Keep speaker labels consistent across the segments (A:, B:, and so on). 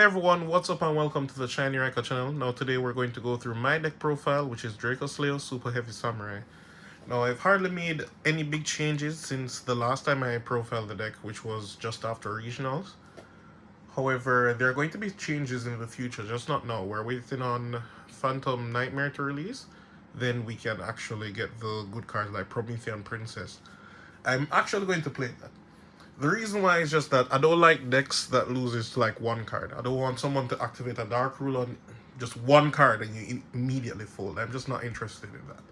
A: Hey everyone, what's up and welcome to the Shiny Record channel. Now today we're going to go through my deck profile, which is Dracoslayer Superheavy Samurai. Now I've hardly made any big changes since the last time I profiled the deck, which was just after regionals. However, there are going to be changes in the future, just not now. We're waiting on Phantom Nightmare to release, then we can actually get the good cards like Promethean Princess. I'm actually going to play that. The reason why is just that I don't like decks that loses to like one card. I don't want someone to activate a Dark Rule on just one card and you immediately fold. I'm just not interested in that.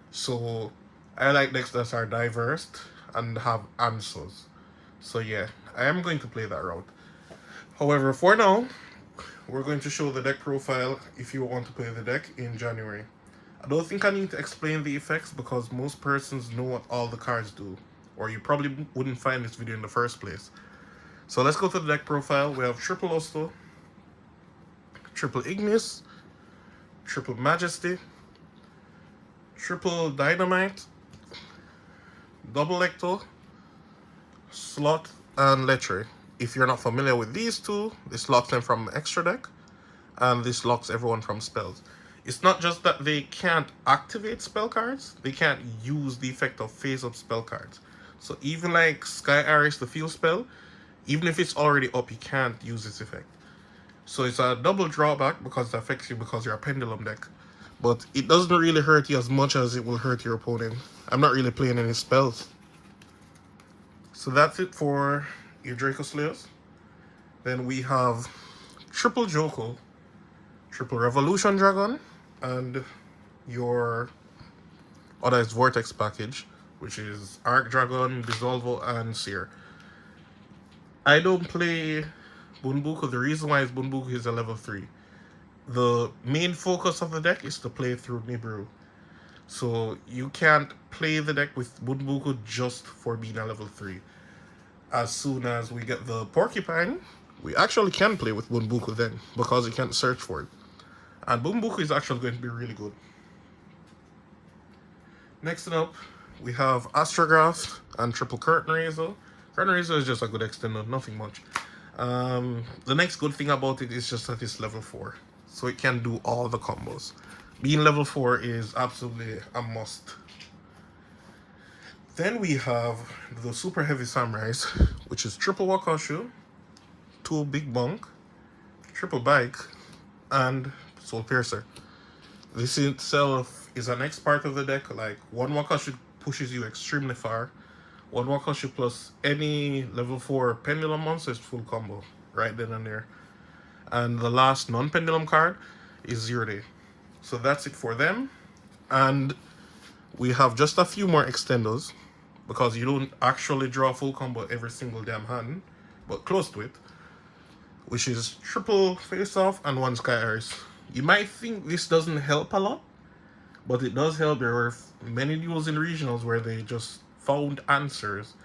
A: So I like decks that are diverse and have answers. So yeah, I am going to play that route. However, for now, we're going to show the deck profile if you want to play the deck in January. I don't think I need to explain the effects because most persons know what all the cards do, or you probably wouldn't find this video in the first place. So let's go to the deck profile. We have Triple Osto, Triple Ignis, Triple Majesty, Triple Dynamite, Double Ecto, Slot, and Lechery. If you're not familiar with these two, this locks them from extra deck, and this locks everyone from spells. It's not just that they can't activate spell cards, they can't use the effect of phase-up spell cards. So even like Sky Iris, the field spell, even if it's already up, you can't use this effect. So it's a double drawback because it affects you because you're a pendulum deck. But it doesn't really hurt you as much as it will hurt your opponent. I'm not really playing any spells. So that's it for your Dracoslayers. Then we have Triple Joko, Triple Revolution Dragon, and your other is Vortex package, which is Arc Dragon, Dissolvo, and Seer. I don't play Bunbuku. The reason why is Bunbuku is a level 3. The main focus of the deck is to play through Nibiru. So you can't play the deck with Bunbuku just for being a level 3. As soon as we get the Porcupine, we actually can play with Bunbuku then, because you can't search for it. And Bunbuku is actually going to be really good. Next up, we have Astrograph and Triple Curtain Raiser. Curtain Raiser is just a good extender, nothing much. The next good thing about it is just that it's level 4. So it can do all the combos. Being level 4 is absolutely a must. Then we have the Super Heavy Samurais, which is Triple Wakashu, 2 Big Bunk, Triple Bike, and Soul Piercer. This itself is an next part of the deck. Like, 1 Wakashu pushes you extremely far. 1 Wakashu plus any level 4 Pendulum monster is full combo, right then and there. And the last non-Pendulum card is 0 Day. So that's it for them. And we have just a few more extenders, because you don't actually draw full combo every single damn hand, but close to it, which is Triple Face Off and 1 Sky Iris. You might think this doesn't help a lot, but it does help. There were many duels in regionals where they just found answers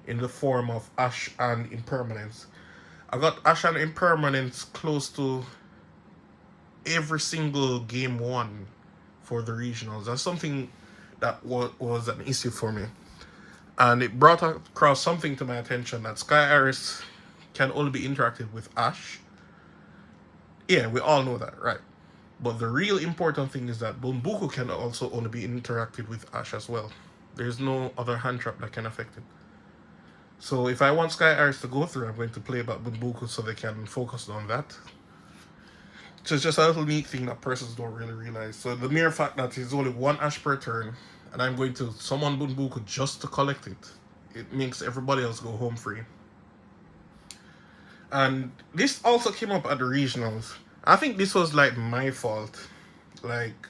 A: in the form of Ash and Impermanence. I got Ash and Impermanence close to every single game 1 for the regionals. That's something that was an issue for me. And it brought across something to my attention, that Sky Iris can only be interacted with Ash. Yeah, we all know that, right? But the real important thing is that Bunbuku can also only be interacted with Ash as well. There's no other hand trap that can affect it. So if I want Sky Iris to go through, I'm going to play about Bunbuku so they can focus on that. So it's just a little neat thing that persons don't really realize. So the mere fact that it's only 1 Ash per turn, and I'm going to summon Bunbuku just to collect it, it makes everybody else go home free. And this also came up at the regionals. I think this was like my fault. Like,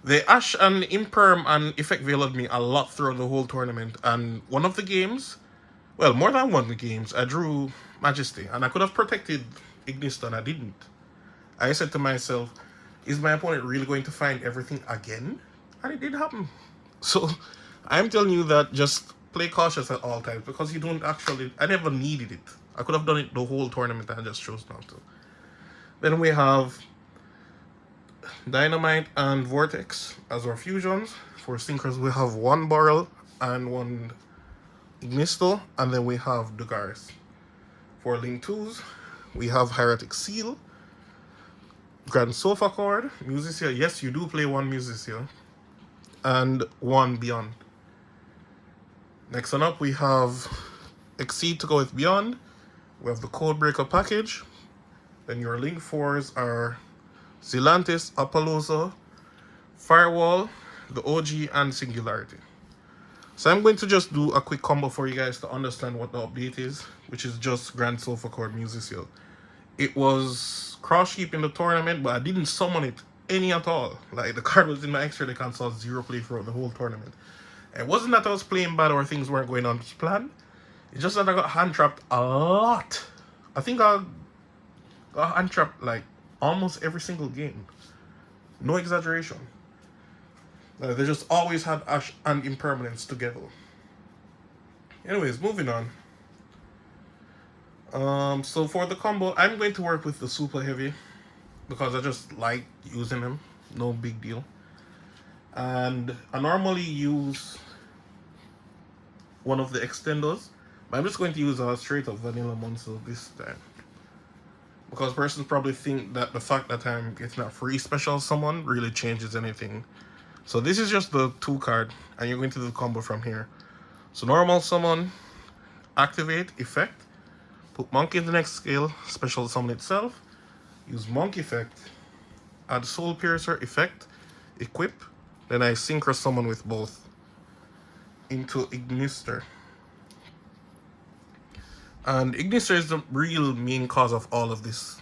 A: the Ash and Imperm and Effect Veiled me a lot throughout the whole tournament. And one of the games, well, more than one of the games, I drew Majesty. And I could have protected Ignis, and I didn't. I said to myself, is my opponent really going to find everything again? And it did happen. So I'm telling you that just play cautious at all times, because you don't actually... I never needed it. I could have done it the whole tournament and I just chose not to. Then we have Dynamite and Vortex as our fusions. For Syncros, we have 1 Barrel and 1 Ignisto, and then we have Dugaris. For Link 2s, we have Hieratic Seal, Grand Sofa Chord, Musicia. Yes, you do play one Musicia, and one Beyond. Next one up, we have Exceed to go with Beyond. We have the Codebreaker package. Then your Link 4s are Zelantis, Apollosa, Firewall, the OG, and Singularity. So I'm going to just do a quick combo for you guys to understand what the update is, which is just Grand Sofa Chord Musical. It was cross sheep in the tournament, but I didn't summon it any at all. Like, the card was in my extra deck and saw 0 play throughout the whole tournament. And it wasn't that I was playing bad or things weren't going on as planned. It's just that I got hand trapped a lot. I think I got hand trapped like almost every single game. No exaggeration. They just always had Ash and Impermanence together. Anyways, moving on. So for the combo, I'm going to work with the Super Heavy because I just like using them. No big deal. And I normally use one of the extenders, but I'm just going to use a straight up vanilla monster this time. Because persons probably think that the fact that I'm getting a free special summon really changes anything. So this is just the 2 card, and you're going to do the combo from here. So normal summon, activate, effect, put Monkey in the next scale, special summon itself, use Monk effect, add Soul Piercer effect, equip, then I synchro summon with both into Ignister. And Ignister is the real main cause of all of this.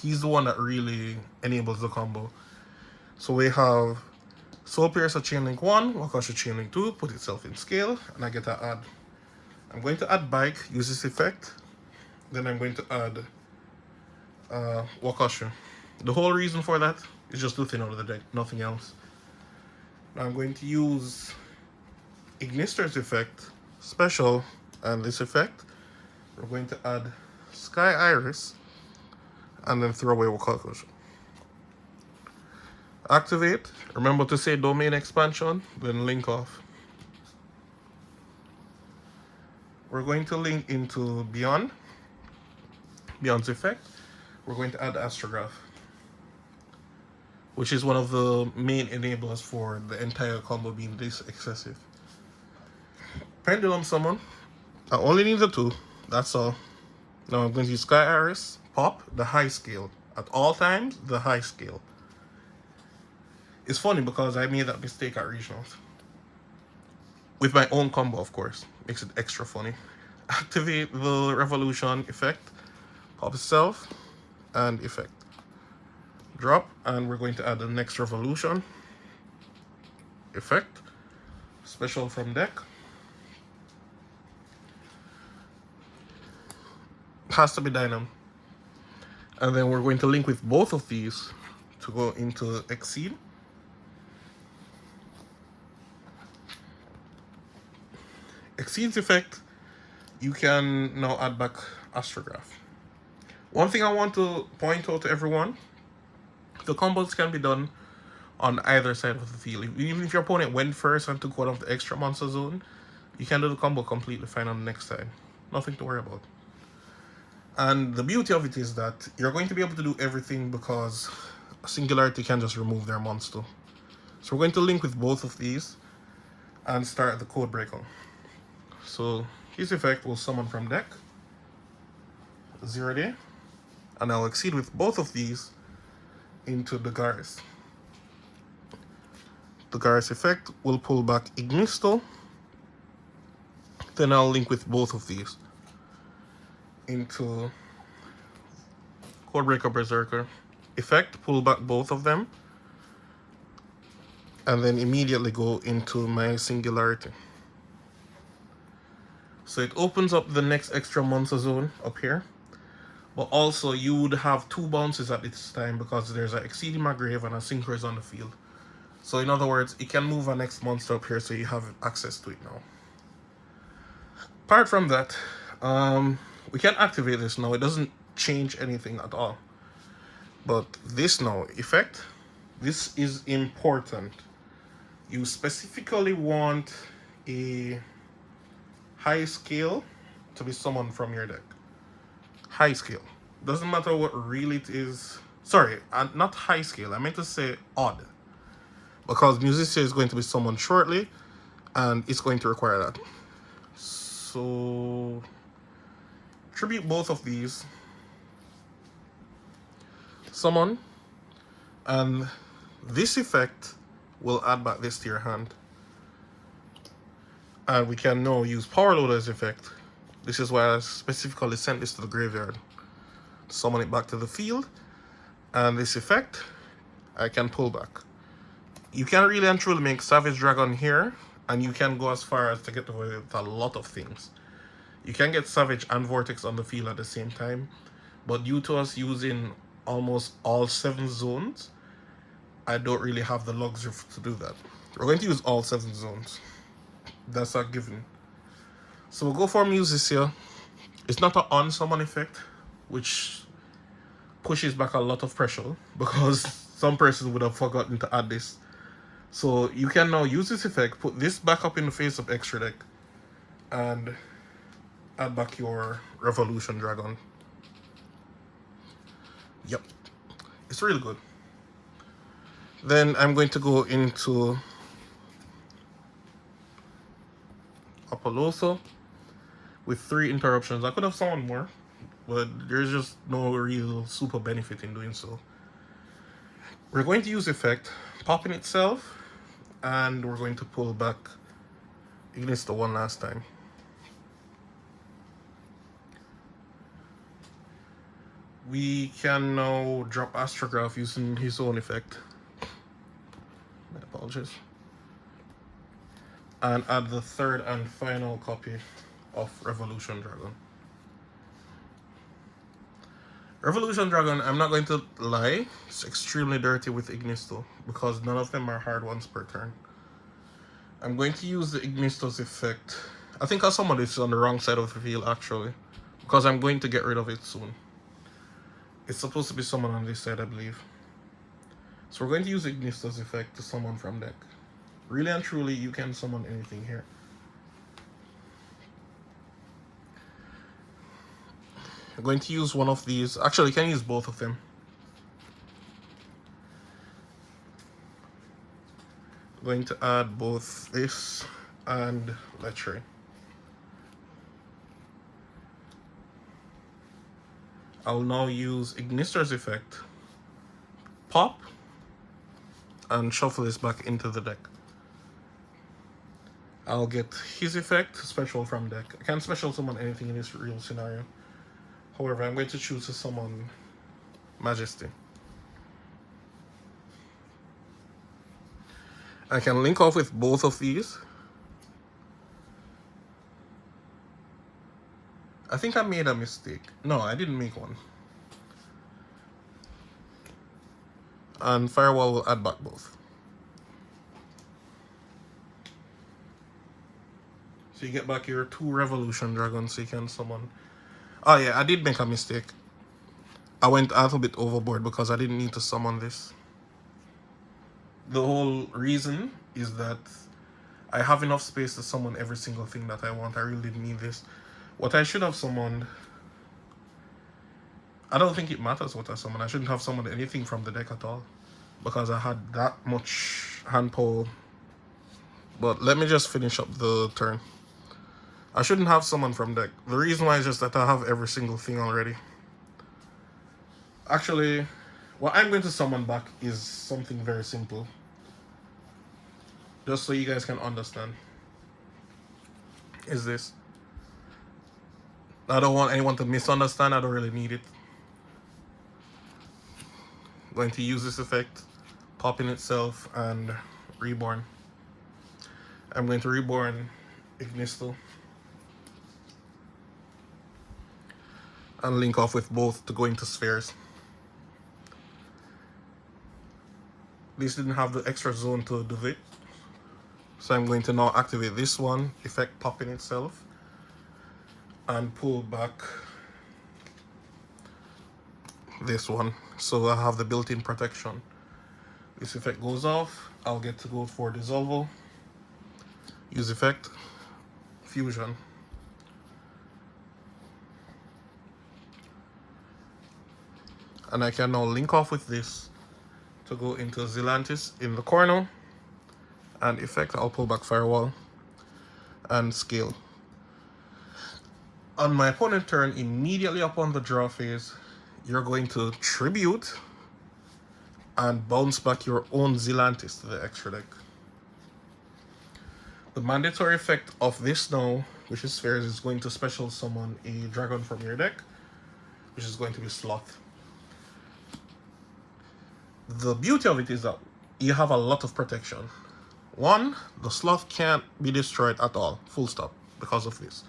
A: He's the one that really enables the combo. So we have Soul Piercer Chainlink 1, Wakasha Chainlink 2, put itself in scale, and I get to add. I'm going to add Bike, use this effect. Then I'm going to add Wakasha. The whole reason for that is just to thin out of the deck, nothing else. Now I'm going to use Ignister's effect, special, and this effect. We're going to add Sky Iris, and then throw away Wakasha. Activate. Remember to say domain expansion, then link off. We're going to link into Beyond. Beyond's effect. We're going to add Astrograph, which is one of the main enablers for the entire combo being this excessive. Pendulum Summon. I only need the 2. That's all. Now I'm going to use Sky Iris, pop, the high scale. At all times, the high scale. It's funny because I made that mistake at regionals. With my own combo, of course. Makes it extra funny. Activate the Revolution effect, pop itself, and effect. Drop, and we're going to add the next Revolution effect. Special from deck. Has to be Dynam. And then we're going to link with both of these to go into Exceed. Exceed's effect, you can now add back Astrograph. One thing I want to point out to everyone, the combos can be done on either side of the field. Even if your opponent went first and took one of the extra monster zone, you can do the combo completely fine on the next side. Nothing to worry about. And the beauty of it is that you're going to be able to do everything because Singularity can just remove their monster. So we're going to link with both of these and start the Codebreaker. So his effect will summon from deck, 0 day, and I'll Exceed with both of these into the Garrus. The Garrus effect will pull back Ignisto, then I'll link with both of these into Codebreaker Berserker. Effect, pull back both of them, and then immediately go into my Singularity. So it opens up the next extra monster zone up here. But also you would have 2 bounces at this time because there's an Exceed in my grave and a Synchro is on the field. So in other words, it can move a next monster up here so you have access to it now. Apart from that, we can activate this now. It doesn't change anything at all. But this now, effect, this is important. You specifically want a high scale to be summoned from your deck. High scale. Doesn't matter what reel it is. Sorry, not high scale. I meant to say odd. Because Musician is going to be summoned shortly, and it's going to require that. So, tribute both of these. Summon. And this effect will add back this to your hand. And we can now use Power Loader's effect. This is why I specifically sent this to the graveyard. Summon it back to the field. And this effect, I can pull back. You can really and truly make Savage Dragon here, and you can go as far as to get away with a lot of things. You can get Savage and Vortex on the field at the same time, but due to us using almost all 7 zones, I don't really have the luxury to do that. We're going to use all 7 zones. That's a given. So we'll go for Musician. It's not an on-summon effect, which pushes back a lot of pressure, because some person would have forgotten to add this. So you can now use this effect, put this back up in the face of extra deck, and add back your Revolution Dragon. Yep. It's really good. Then I'm going to go into Apolloso with 3 interruptions. I could have summoned more, but there's just no real super benefit in doing so. We're going to use effect, popping itself, and we're going to pull back Ignister one last time. We can now drop Astrograph using his own effect. My apologies. And add the 3rd and final copy of Revolution Dragon. Revolution Dragon, I'm not going to lie, it's extremely dirty with Ignisto, because none of them are hard ones per turn. I'm going to use the Ignisto's effect. I think I summoned this on the wrong side of the field actually, because I'm going to get rid of it soon. It's supposed to be summoned on this side, I believe. So we're going to use Ignisto's effect to summon from deck. Really and truly, you can summon anything here. I'm going to use one of these. Actually, you can use both of them. I'm going to add both this and Lechery. I'll now use Ignister's effect, pop, and shuffle this back into the deck. I'll get his effect, special from deck. I can't special summon anything in this real scenario. However, I'm going to choose to summon Majesty. I can link off with both of these. I think I made a mistake. No, I didn't make one. And Firewall will add back both. So you get back your 2 Revolution Dragons so you can summon. Oh yeah, I did make a mistake. I went a little bit overboard because I didn't need to summon this. The whole reason is that I have enough space to summon every single thing that I want. I really didn't need this. What I should have summoned, I don't think it matters what I summon. I shouldn't have summoned anything from the deck at all, because I had that much hand power. But let me just finish up the turn. I shouldn't have summoned from deck. The reason why is just that I have every single thing already. Actually, what I'm going to summon back is something very simple. Just so you guys can understand. Is this. I don't want anyone to misunderstand. I don't really need it. I'm going to use this effect, pop in itself, and reborn. I'm going to reborn Ignisto. And link off with both to go into spheres. This didn't have the extra zone to do it. So I'm going to now activate this one, effect pop in itself, and pull back this one. So I have the built-in protection. This effect goes off, I'll get to go for Dissolval, use effect, fusion. And I can now link off with this to go into Zelantis in the corner. And effect, I'll pull back firewall and scale. On my opponent turn, immediately upon the draw phase, you're going to tribute and bounce back your own Zelantis to the extra deck. The mandatory effect of this now, which is Spheres, is going to special summon a dragon from your deck, which is going to be Sloth. The beauty of it is that you have a lot of protection. One, the Sloth can't be destroyed at all, full stop, because of this.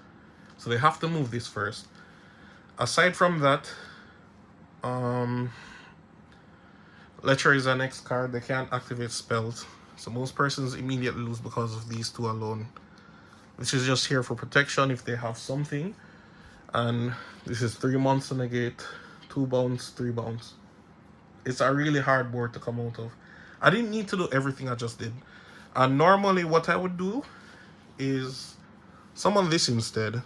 A: So they have to move this first. Aside from that, Lecher is an X card. They can't activate spells. So most persons immediately lose because of these two alone. This is just here for protection if they have something. And this is 3 months to negate, 2 bounce, 3 bounce. It's a really hard board to come out of. I didn't need to do everything I just did. And normally what I would do is summon this instead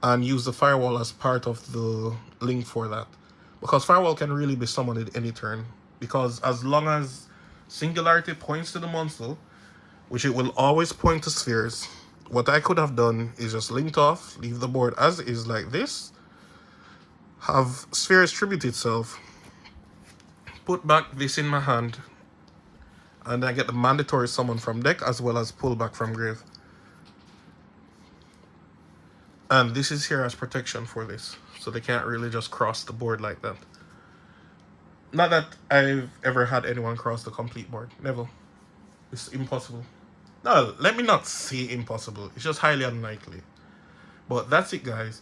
A: and use the firewall as part of the link for that. Because firewall can really be summoned at any turn. Because as long as Singularity points to the monster, which it will always point to Spheres, what I could have done is just linked off, leave the board as is like this, have Spheres tribute itself, put back this in my hand, and I get the mandatory summon from deck as well as pull back from grave. And this is here as protection for this, so they can't really just cross the board like that. Not that I've ever had anyone cross the complete board. Never. It's impossible. No, let me not say impossible. It's just highly unlikely. But that's it, guys.